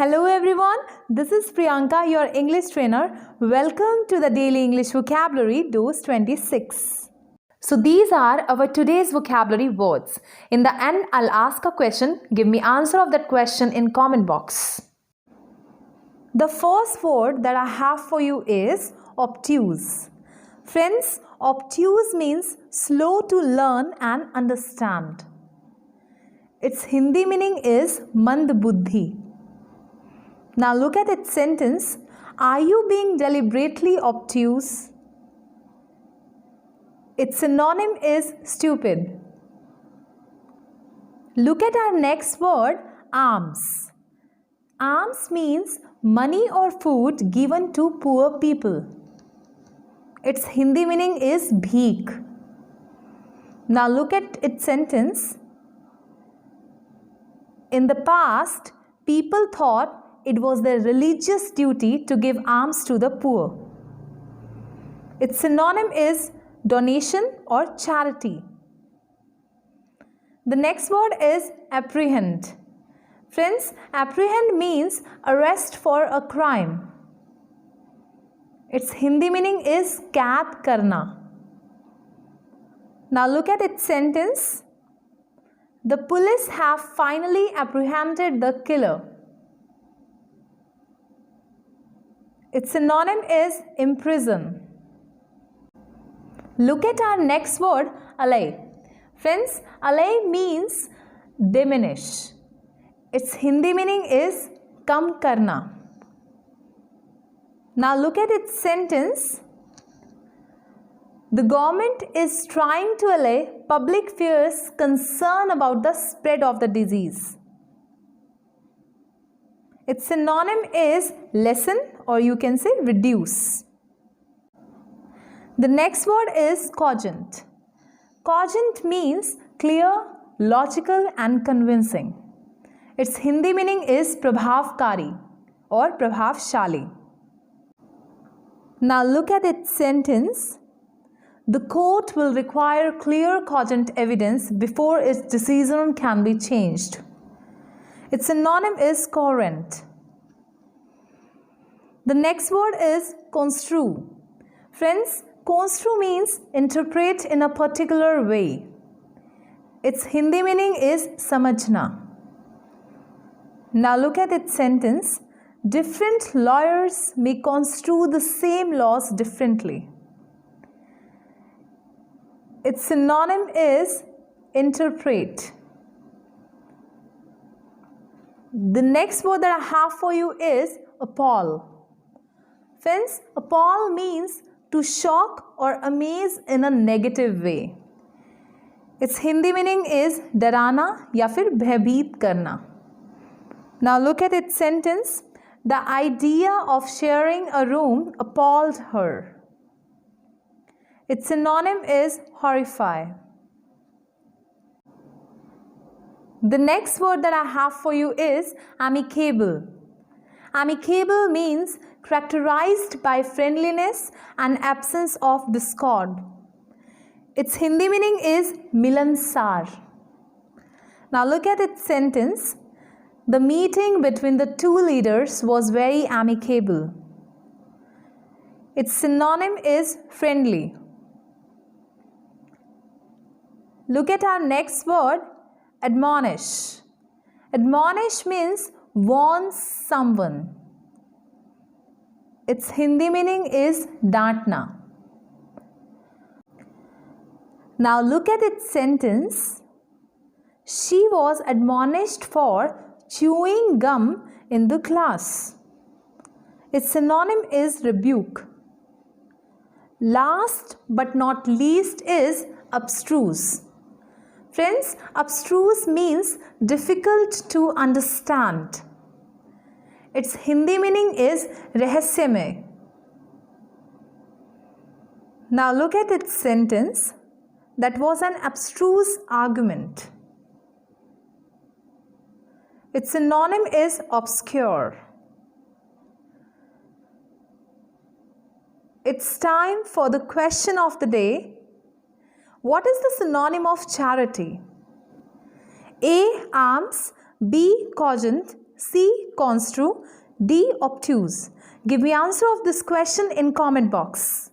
Hello everyone, this is Priyanka, your English trainer. Welcome to the Daily English Vocabulary Dose 26. So these are our today's vocabulary words. In the end, I'll ask a question. Give me answer of that question in comment box. The first word that I have for you is obtuse. Friends, obtuse means slow to learn and understand. Its Hindi meaning is mand buddhi. Now look at its sentence. Are you being deliberately obtuse? Its synonym is stupid. Look at our next word, alms. Alms means money or food given to poor people. Its Hindi meaning is bheek. Now look at its sentence. In the past, people thought it was their religious duty to give alms to the poor. Its synonym is donation or charity. The next word is apprehend. Friends, apprehend means arrest for a crime. Its Hindi meaning is kaid karna. Now look at its sentence. The police have finally apprehended the killer. Its synonym is imprison. Look at our next word, olay. Friends, olay means diminish. Its Hindi meaning is kam karna. Now look at its sentence. The government is trying to allay public fears concern about the spread of the disease. Its synonym is lessen or you can say reduce. The next word is cogent. Cogent means clear, logical and convincing. Its Hindi meaning is prabhavkari or prabhavshali. Now look at its sentence. The court will require clear cogent evidence before its decision can be changed. Its synonym is coherent. The next word is construe. Friends, construe means interpret in a particular way. Its Hindi meaning is samajhna. Now look at its sentence. Different lawyers may construe the same laws differently. Its synonym is interpret. The next word that I have for you is appall. Friends, appall means to shock or amaze in a negative way. Its Hindi meaning is darana ya fir bhayabheet karna. Now look at its sentence. The idea of sharing a room appalled her. Its synonym is horrify. The next word that I have for you is amicable. Amicable means characterized by friendliness and absence of discord. Its Hindi meaning is milansar. Now look at its sentence. The meeting between the two leaders was very amicable. Its synonym is friendly. Look at our next word, admonish. Admonish means warn someone. Its Hindi meaning is dantna. Now look at its sentence. She was admonished for chewing gum in the class. Its synonym is rebuke. Last but not least is abstruse. Friends, abstruse means difficult to understand. Its Hindi meaning is rahasyamay. Now look at its sentence. That was an abstruse argument. Its synonym is obscure. It's time for the question of the day. What is the synonym of charity? A. Alms, B. Cogent, C. Construe, D. Obtuse. Give me answer of this question in comment box.